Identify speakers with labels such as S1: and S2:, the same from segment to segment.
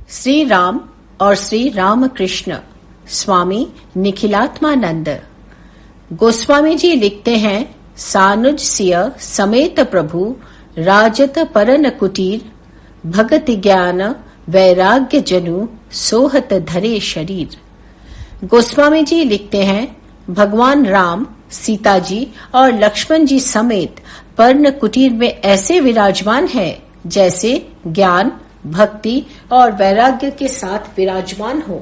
S1: श्री राम और श्री रामकृष्ण स्वामी निखिलात्मानंद गोस्वामी जी लिखते हैं, सानुज सिय समेत प्रभु राजत परन कुटीर, भगति ज्ञान वैराग्य जनु सोहत धरे शरीर। गोस्वामी जी लिखते हैं, भगवान राम, सीता जी और लक्ष्मण जी समेत पर्ण कुटीर में ऐसे विराजमान हैं जैसे ज्ञान, भक्ति और वैराग्य के साथ विराजमान हो।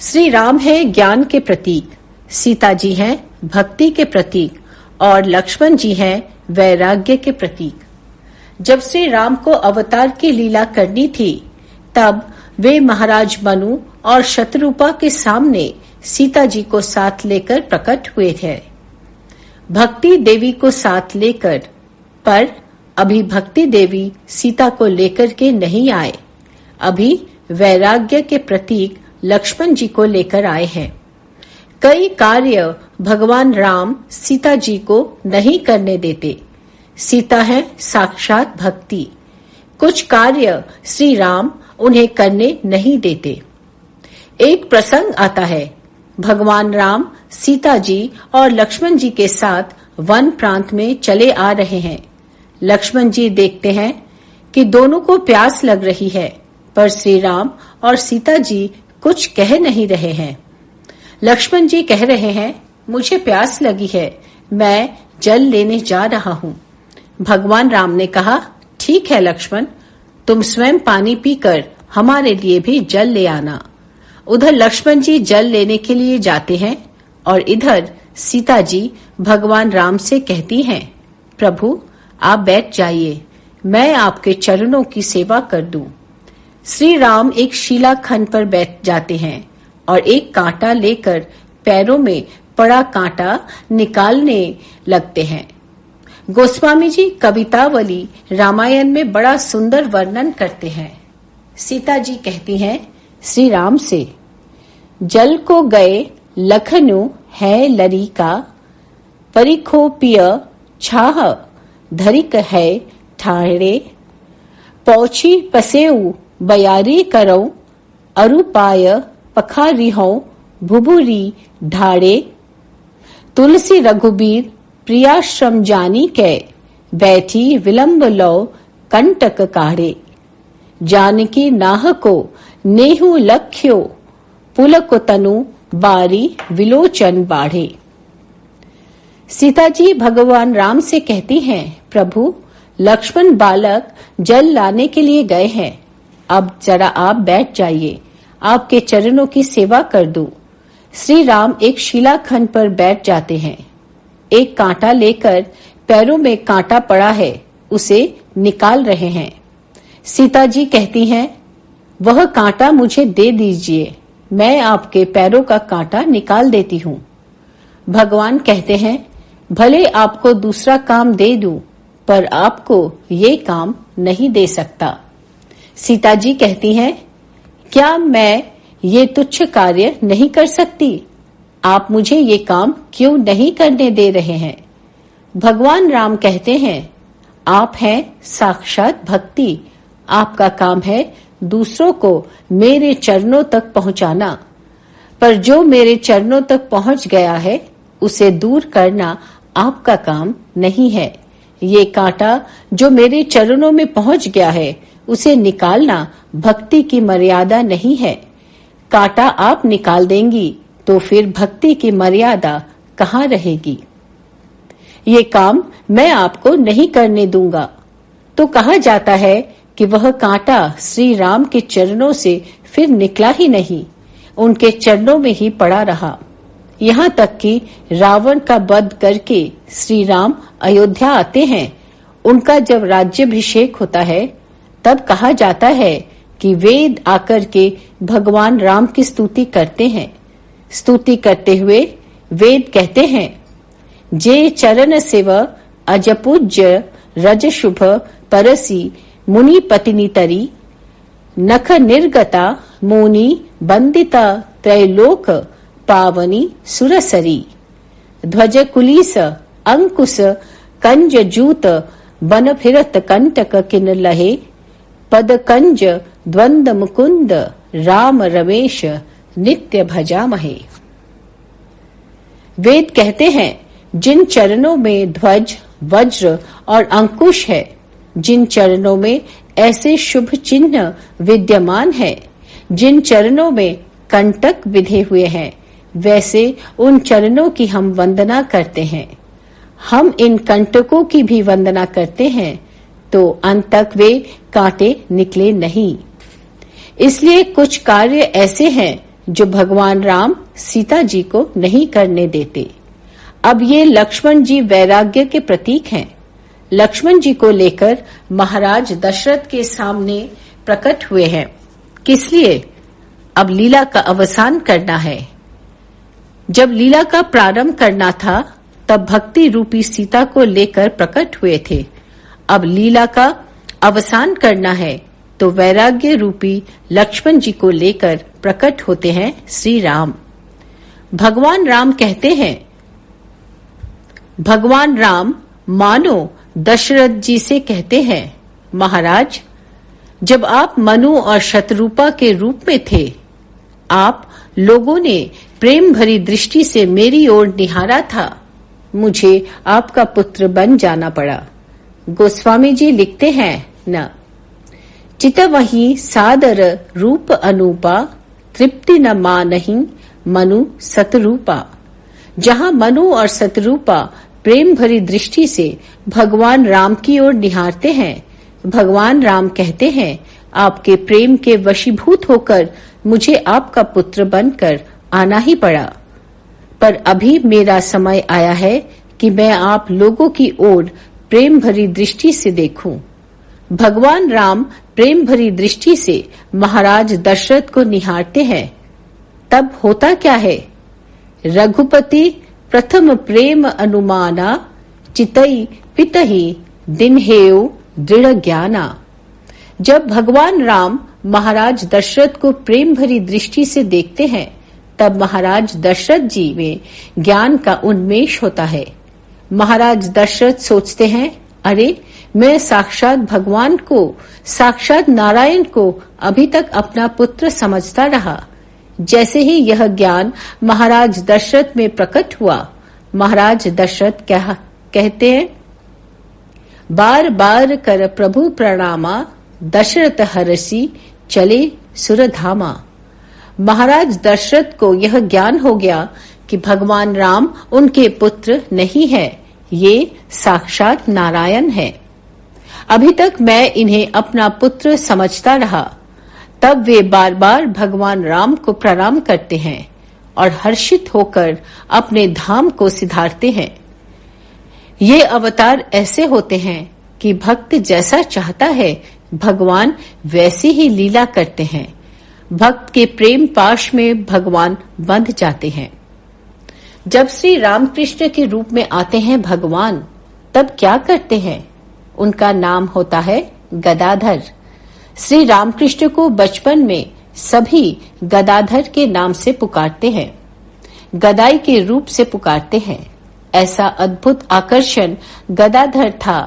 S1: श्री राम है ज्ञान के प्रतीक, सीता जी हैं भक्ति के प्रतीक और लक्ष्मण जी हैं वैराग्य के प्रतीक। जब श्री राम को अवतार की लीला करनी थी, तब वे महाराज मनु और शत्रुपा के सामने सीता जी को साथ लेकर प्रकट हुए थे। भक्ति देवी को साथ लेकर, पर अभी भक्ति देवी सीता को लेकर के नहीं आए। अभी वैराग्य के प्रतीक लक्ष्मण जी को लेकर आए हैं। कई कार्य भगवान राम सीता जी को नहीं करने देते। सीता है साक्षात भक्ति। कुछ कार्य श्री राम उन्हें करने नहीं देते। एक प्रसंग आता है, भगवान राम सीता जी और लक्ष्मण जी के साथ वन प्रांत में चले आ रहे हैं। लक्ष्मण जी देखते हैं कि दोनों को प्यास लग रही है, पर श्री राम और सीता जी कुछ कह नहीं रहे हैं। लक्ष्मण जी कह रहे हैं, मुझे प्यास लगी है, मैं जल लेने जा रहा हूँ। भगवान राम ने कहा, ठीक है लक्ष्मण, तुम स्वयं पानी पीकर हमारे लिए भी जल ले आना। उधर लक्ष्मण जी जल लेने के लिए जाते हैं और इधर सीता जी भगवान राम से कहती हैं, प्रभु आप बैठ जाइए, मैं आपके चरणों की सेवा कर दूं। श्री राम एक शिलाखंड पर बैठ जाते हैं और एक कांटा लेकर पैरों में पड़ा कांटा निकालने लगते हैं। गोस्वामी जी कवितावली रामायण में बड़ा सुंदर वर्णन करते हैं। सीता जी कहती हैं श्री राम से, जल को गए लखनु है लरिका, परिखो पिय छाह धरिक है ठाणे, पौछी पसेऊ बयारी करऊ, अरुपाय पखारिहो भुभुरी ढाड़े, तुलसी रघुबीर प्रियाश्रम जानी कै, बैठी विलंब लो कंटक काढ़े, जानकी नाह को नेहु लख्यो, पुलक तनु बारी विलोचन बाढ़े। सीता जी भगवान राम से कहती हैं, प्रभु लक्ष्मण बालक जल लाने के लिए गए हैं, अब जरा आप बैठ जाइए, आपके चरणों की सेवा कर दूं। श्री राम एक शिलाखंड पर बैठ जाते हैं। एक कांटा लेकर पैरों में कांटा पड़ा है, उसे निकाल रहे हैं। सीता जी कहती हैं, वह कांटा मुझे दे दीजिए, मैं आपके पैरों का कांटा निकाल देती हूँ। भगवान कहते हैं, भले आपको दूसरा काम दे दूं, पर आपको ये काम नहीं दे सकता। सीता जी कहती हैं, क्या मैं ये तुच्छ कार्य नहीं कर सकती? आप मुझे ये काम क्यों नहीं करने दे रहे हैं? भगवान राम कहते हैं, आप हैं साक्षात भक्ति, आपका काम है दूसरों को मेरे चरणों तक पहुंचाना, पर जो मेरे चरणों तक पहुंच गया है उसे दूर करना आपका काम नहीं है। ये कांटा जो मेरे चरणों में पहुंच गया है उसे निकालना भक्ति की मर्यादा नहीं है। कांटा आप निकाल देंगी तो फिर भक्ति की मर्यादा कहाँ रहेगी? ये काम मैं आपको नहीं करने दूंगा। तो कहा जाता है कि वह कांटा श्री राम के चरणों से फिर निकला ही नहीं, उनके चरणों में ही पड़ा रहा। यहाँ तक कि रावण का वध करके श्री राम अयोध्या आते हैं। उनका जब राज्याभिषेक होता है, तब कहा जाता है कि वेद आकर के भगवान राम की स्तुति करते हैं। स्तुति करते हुए वेद कहते हैं, जे चरण सेव अजपूज्य रज शुभ परसी मुनि पत्नी तरी, नख निर्गता मुनि बंदिता त्रैलोक पावनी सुरसरी, ध्वज कुलीस अंकुश कंज जूत बन फिरत कंटक किन लहे, पद कंज द्वंद मुकुंद राम रमेश नित्य भजामहे। वेद कहते हैं, जिन चरणों में ध्वज, वज्र और अंकुश है, जिन चरणों में ऐसे शुभ चिन्ह विद्यमान है, जिन चरणों में कंटक विधे हुए हैं, वैसे उन चरणों की हम वंदना करते हैं। हम इन कंटकों की भी वंदना करते हैं तो अंत तक वे कांटे निकले नहीं। इसलिए कुछ कार्य ऐसे हैं जो भगवान राम सीता जी को नहीं करने देते। अब ये लक्ष्मण जी वैराग्य के प्रतीक हैं। लक्ष्मण जी को लेकर महाराज दशरथ के सामने प्रकट हुए हैं। किस लिए? अब लीला का अवसान करना है। जब लीला का प्रारंभ करना था तब भक्ति रूपी सीता को लेकर प्रकट हुए थे। अब लीला का अवसान करना है तो वैराग्य रूपी लक्ष्मण जी को लेकर प्रकट होते हैं श्री राम। भगवान राम कहते हैं, भगवान राम मानो दशरथ जी से कहते हैं, महाराज, जब आप मनु और शतरूपा के रूप में थे, आप लोगों ने प्रेम भरी दृष्टि से मेरी ओर निहारा था। मुझे आपका पुत्र बन जाना पड़ा। गोस्वामी जी लिखते हैं न, चितवही सादर रूप अनूपा, तृप्ति न मानहि मनु सतरूपा। जहां मनु और सतरूपा प्रेम भरी दृष्टि से भगवान राम की ओर निहारते हैं, भगवान राम कहते हैं, आपके प्रेम के वशीभूत होकर मुझे आपका पुत्र बनकर आना ही पड़ा। पर अभी मेरा समय आया है कि मैं आप लोगों की ओर प्रेम भरी दृष्टि से देखूं। भगवान राम प्रेम भरी दृष्टि से महाराज दशरथ को निहारते हैं। तब होता क्या है? रघुपति प्रथम प्रेम अनुमाना, चितई पितहि दिनहेउ दृढ़ ज्ञाना। जब भगवान राम महाराज दशरथ को प्रेम भरी दृष्टि से देखते हैं, तब महाराज दशरथ जी में ज्ञान का उन्मेष होता है। महाराज दशरथ सोचते हैं, अरे, मैं साक्षात भगवान को, साक्षात नारायण को अभी तक अपना पुत्र समझता रहा। जैसे ही यह ज्ञान महाराज दशरथ में प्रकट हुआ, महाराज दशरथ कहते हैं, बार बार कर प्रभु प्रणामा, दशरथ हरसी चले सुरधामा। महाराज दशरथ को यह ज्ञान हो गया कि भगवान राम उनके पुत्र नहीं है, ये साक्षात नारायण है। अभी तक मैं इन्हें अपना पुत्र समझता रहा। तब वे बार बार भगवान राम को प्रणाम करते हैं और हर्षित होकर अपने धाम को सिधारते हैं। ये अवतार ऐसे होते हैं कि भक्त जैसा चाहता है, भगवान वैसी ही लीला करते हैं। भक्त के प्रेम पाश में भगवान बंध जाते हैं। जब श्री रामकृष्ण के रूप में आते हैं भगवान, तब क्या करते हैं? उनका नाम होता है गदाधर। श्री रामकृष्ण को बचपन में सभी गदाधर के नाम से पुकारते हैं, गदाई के रूप से पुकारते हैं। ऐसा अद्भुत आकर्षण गदाधर था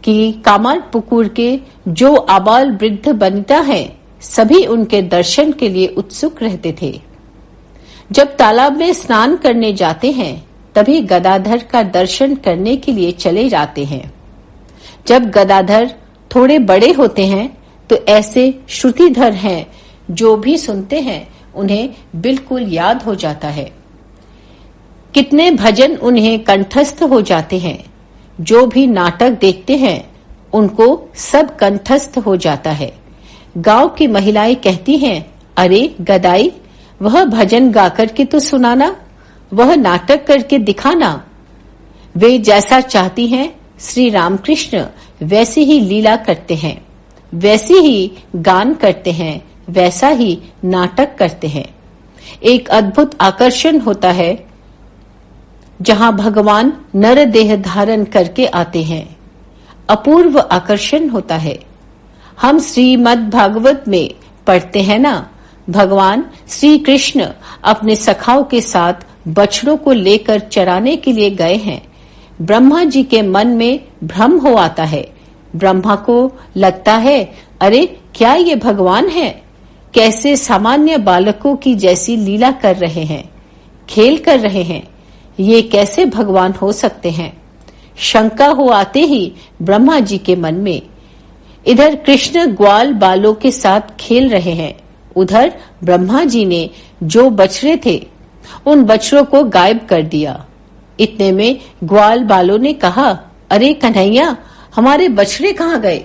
S1: कि कामारपुकुर के जो आबाल वृद्ध वनिता हैं, सभी उनके दर्शन के लिए उत्सुक रहते थे। जब तालाब में स्नान करने जाते हैं, तभी गदाधर का दर्शन करने के लिए चले जाते हैं। जब गदाधर थोड़े बड़े होते हैं तो ऐसे श्रुतिधर हैं, जो भी सुनते हैं उन्हें बिल्कुल याद हो जाता है। कितने भजन उन्हें कंठस्थ हो जाते हैं। जो भी नाटक देखते हैं उनको सब कंठस्थ हो जाता है। गांव की महिलाएं कहती हैं, अरे गदाई, वह भजन गाकर के तो सुनाना, वह नाटक करके दिखाना। वे जैसा चाहती हैं श्री रामकृष्ण वैसी ही लीला करते हैं, वैसी ही गान करते हैं, वैसा ही नाटक करते हैं। एक अद्भुत आकर्षण होता है जहां भगवान नर देह धारण करके आते हैं। अपूर्व आकर्षण होता है। हम श्रीमद् भागवत में पढ़ते हैं ना, भगवान श्री कृष्ण अपने सखाओं के साथ बछड़ों को लेकर चराने के लिए गए हैं। ब्रह्मा जी के मन में भ्रम हो आता है। ब्रह्मा को लगता है अरे क्या ये भगवान है? कैसे सामान्य बालकों की जैसी लीला कर रहे हैं, खेल कर रहे हैं। ये कैसे भगवान हो सकते हैं? शंका हो आते ही ब्रह्मा जी के मन में। इधर कृष्ण ग्वाल बालों के साथ खेल रहे हैं, उधर ब्रह्मा जी ने जो बछड़े थे उन बछड़ों को गायब कर दिया। इतने में ग्वाल बालों ने कहा, अरे कन्हैया, हमारे बछड़े कहाँ गए?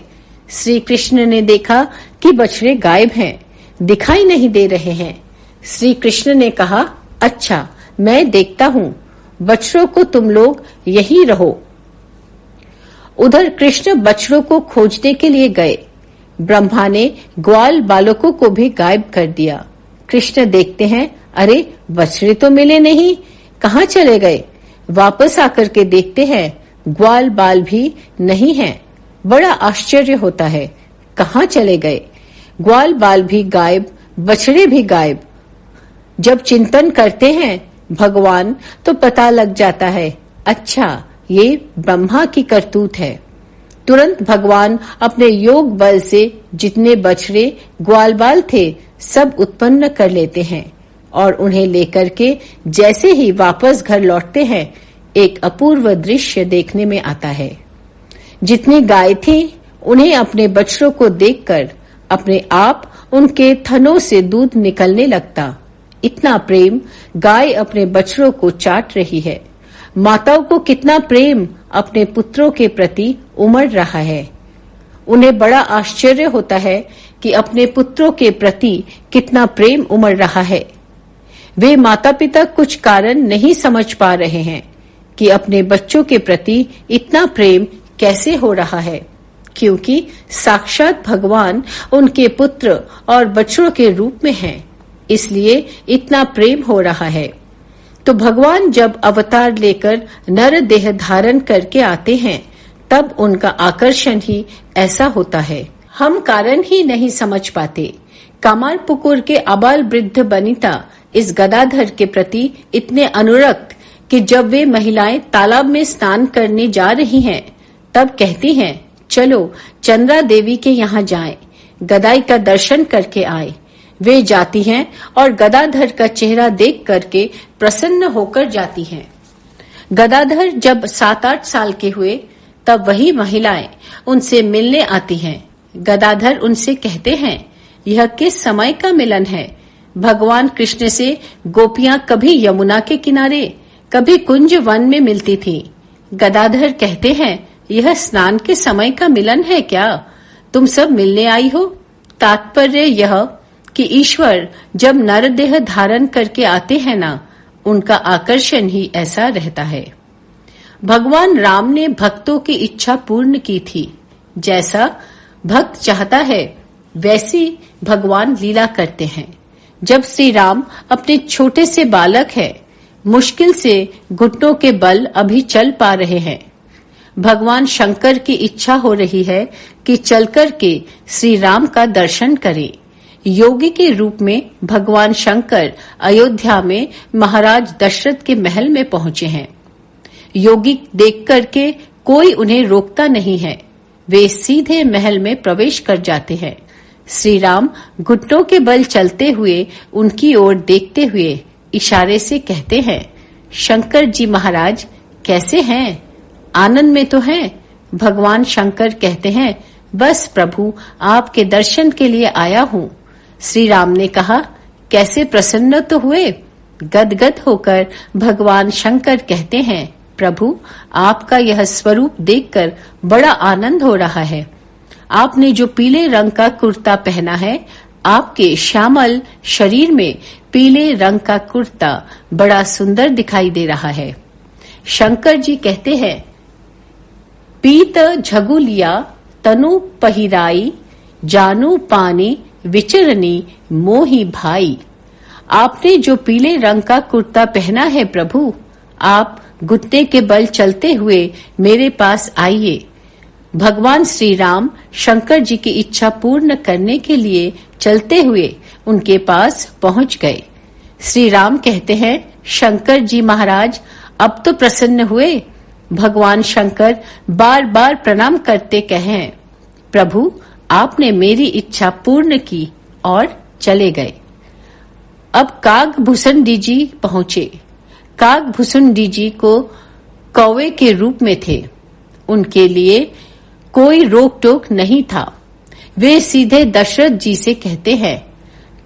S1: श्री कृष्ण ने देखा कि बछड़े गायब हैं, दिखाई नहीं दे रहे हैं। श्री कृष्ण ने कहा, अच्छा मैं देखता हूँ, बछड़ों को तुम लोग यहीं रहो। उधर कृष्ण बछड़ों को खोजने के लिए गए। ब्रह्मा ने ग्वाल बालकों को भी गायब कर दिया। कृष्ण देखते हैं, अरे बछड़े तो मिले नहीं, कहाँ चले गए? वापस आकर के देखते हैं, ग्वाल बाल भी नहीं हैं। बड़ा आश्चर्य होता है, कहाँ चले गए? ग्वाल बाल भी गायब, बछड़े भी गायब। जब चिंतन करते हैं भगवान तो पता लग जाता है, अच्छा ये ब्रह्मा की करतूत है। तुरंत भगवान अपने योग बल से जितने बछड़े ग्वाल बाल थे सब उत्पन्न कर लेते हैं और उन्हें लेकर के जैसे ही वापस घर लौटते हैं, एक अपूर्व दृश्य देखने में आता है। जितनी गाय थी उन्हें अपने बछड़ों को देखकर अपने आप उनके थनों से दूध निकलने लगता। इतना प्रेम गाय अपने बछड़ों को चाट रही है। माताओं को कितना प्रेम अपने पुत्रों के प्रति उमड़ रहा है। उन्हें बड़ा आश्चर्य होता है कि अपने पुत्रों के प्रति कितना प्रेम उमड़ रहा है। वे माता पिता कुछ कारण नहीं समझ पा रहे हैं कि अपने बच्चों के प्रति इतना प्रेम कैसे हो रहा है, क्योंकि साक्षात भगवान उनके पुत्र और बच्चों के रूप में हैं, इसलिए इतना प्रेम हो रहा है। तो भगवान जब अवतार लेकर नर देह धारण करके आते हैं तब उनका आकर्षण ही ऐसा होता है, हम कारण ही नहीं समझ पाते। कामार पुकुर के आबाल वृद्ध बनिता इस गदाधर के प्रति इतने अनुरक्त कि जब वे महिलाएं तालाब में स्नान करने जा रही हैं तब कहती हैं, चलो चंद्रा देवी के यहाँ जाएं, गदाई का दर्शन करके आए। वे जाती हैं और गदाधर का चेहरा देख करके प्रसन्न होकर जाती हैं। गदाधर जब 7-8 साल के हुए तब वही महिलाएं उनसे मिलने आती हैं। गदाधर उनसे कहते हैं, यह किस समय का मिलन है? भगवान कृष्ण से गोपियां कभी यमुना के किनारे, कभी कुंज वन में मिलती थीं। गदाधर कहते हैं, यह स्नान के समय का मिलन है क्या? तुम सब मिलने आई हो? तात्पर्य यह कि ईश्वर जब नर देह धारण करके आते हैं ना, उनका आकर्षण ही ऐसा रहता है। भगवान राम ने भक्तों की इच्छा पूर्ण की थी। जैसा भक्त चाहता है वैसी भगवान लीला करते हैं। जब श्री राम अपने छोटे से बालक है, मुश्किल से घुटनों के बल अभी चल पा रहे हैं, भगवान शंकर की इच्छा हो रही है कि चलकर के श्री राम का दर्शन करें। योगी के रूप में भगवान शंकर अयोध्या में महाराज दशरथ के महल में पहुंचे हैं। योगी देख करके कोई उन्हें रोकता नहीं है, वे सीधे महल में प्रवेश कर जाते हैं। श्री राम घुटनों के बल चलते हुए उनकी ओर देखते हुए इशारे से कहते हैं, शंकर जी महाराज कैसे हैं? आनंद में तो हैं? भगवान शंकर कहते हैं, बस प्रभु आपके दर्शन के लिए आया हूँ। श्री राम ने कहा, कैसे प्रसन्न तो हुए? गदगद होकर भगवान शंकर कहते हैं, प्रभु आपका यह स्वरूप देखकर बड़ा आनंद हो रहा है। आपने जो पीले रंग का कुर्ता पहना है, आपके श्यामल शरीर में पीले रंग का कुर्ता बड़ा सुंदर दिखाई दे रहा है। शंकर जी कहते हैं, पीत झगुलिया तनु पहिराई, जानू पानी विचरनी मोही भाई। आपने जो पीले रंग का कुर्ता पहना है प्रभु, आप घुटने के बल चलते हुए मेरे पास आइए। भगवान श्री राम शंकर जी की इच्छा पूर्ण करने के लिए चलते हुए उनके पास पहुंच गए। श्री राम कहते हैं, शंकर जी महाराज अब तो प्रसन्न हुए? भगवान शंकर बार बार प्रणाम करते कहें, प्रभु आपने मेरी इच्छा पूर्ण की और चले गए। अब कागभूषुंडी जी पहुंचे। कागभूषुंडी जी को कौवे के रूप में थे। उनके लिए कोई रोक टोक नहीं था। वे सीधे दशरथ जी से कहते हैं,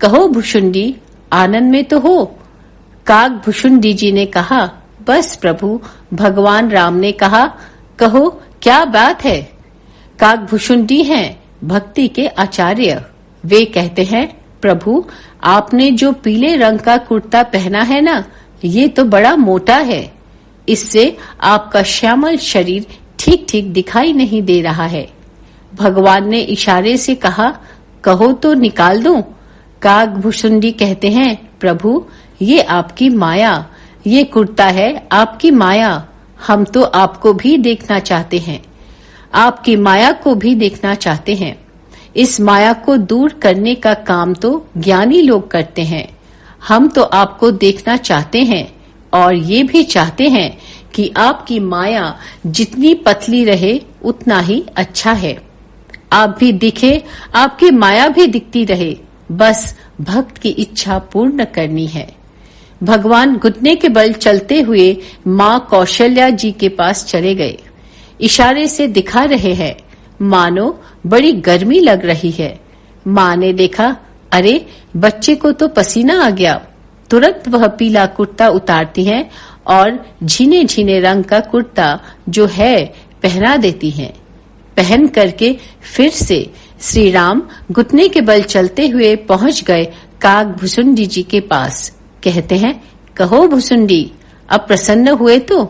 S1: कहो भुषुंडी, आनंद में तो हो। कागभूषुंडी जी ने कहा, बस प्रभु। भगवान राम ने कहा, कहो क्या बात है। कागभूषुंडी हैं भक्ति के आचार्य। वे कहते हैं, प्रभु आपने जो पीले रंग का कुर्ता पहना है ना, ये तो बड़ा मोटा है। इससे आपका श्यामल शरीर ठीक ठीक दिखाई नहीं दे रहा है। भगवान ने इशारे से कहा, कहो तो निकाल दूं। कागभूषुंडी कहते हैं, प्रभु ये आपकी माया, ये कुर्ता है आपकी माया। हम तो आपको भी देखना चाहते हैं, आपकी माया को भी देखना चाहते हैं। इस माया को दूर करने का काम तो ज्ञानी लोग करते हैं। हम तो आपको देखना चाहते हैं और ये भी चाहते हैं कि आपकी माया जितनी पतली रहे उतना ही अच्छा है। आप भी दिखे, आपकी माया भी दिखती रहे, बस भक्त की इच्छा पूर्ण करनी है। भगवान घुटने के बल चलते हुए माँ कौशल्या जी के पास चले गए। इशारे से दिखा रहे हैं, मानो बड़ी गर्मी लग रही है। माँ ने देखा, अरे बच्चे को तो पसीना आ गया। तुरंत वह पीला कुर्ता उतारती हैं और झीने झीने रंग का कुर्ता जो है पहना देती हैं। पहन करके फिर से श्री राम घुटने के बल चलते हुए पहुंच गए कागभूषुंडी जी के पास। कहते हैं, कहो भूषुंडी, अब प्रसन्न हुए तो?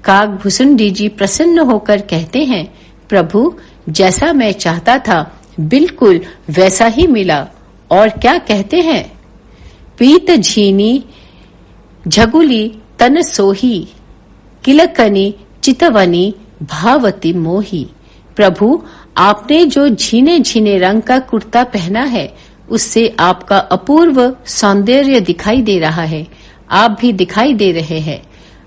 S1: कागभूषुंडी जी प्रसन्न होकर कहते हैं, प्रभु जैसा मैं चाहता था बिल्कुल वैसा ही मिला। और क्या कहते हैं, पीत झीनी झगुली तन सोही, किलकनी चितवनी भावती मोही। प्रभु आपने जो झीने झीने रंग का कुर्ता पहना है, उससे आपका अपूर्व सौंदर्य दिखाई दे रहा है। आप भी दिखाई दे रहे हैं,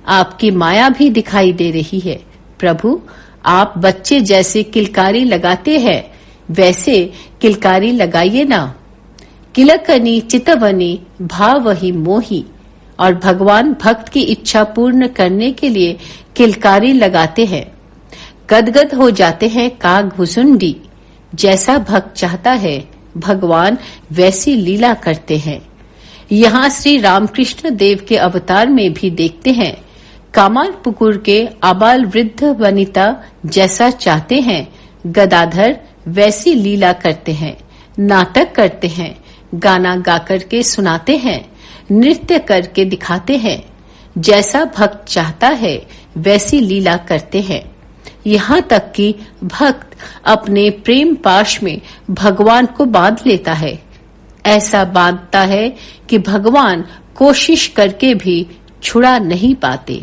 S1: आपकी माया भी दिखाई दे रही है। प्रभु आप बच्चे जैसे किलकारी लगाते हैं, वैसे किलकारी लगाइए ना। किलकनी चितवनी भावही मोही। और भगवान भक्त की इच्छा पूर्ण करने के लिए किलकारी लगाते हैं। गदगद हो जाते हैं कागभूषुंडी। जैसा भक्त चाहता है भगवान वैसी लीला करते हैं। यहाँ श्री रामकृष्ण देव के अवतार में भी देखते हैं, कामारपुकुर के आबाल वृद्ध वनिता जैसा चाहते हैं गदाधर वैसी लीला करते हैं, नाटक करते हैं, गाना गाकर के सुनाते हैं, नृत्य करके दिखाते हैं। जैसा भक्त चाहता है वैसी लीला करते हैं। यहाँ तक कि भक्त अपने प्रेम पाश में भगवान को बांध लेता है। ऐसा बांधता है कि भगवान कोशिश करके भी छुड़ा नहीं पाते।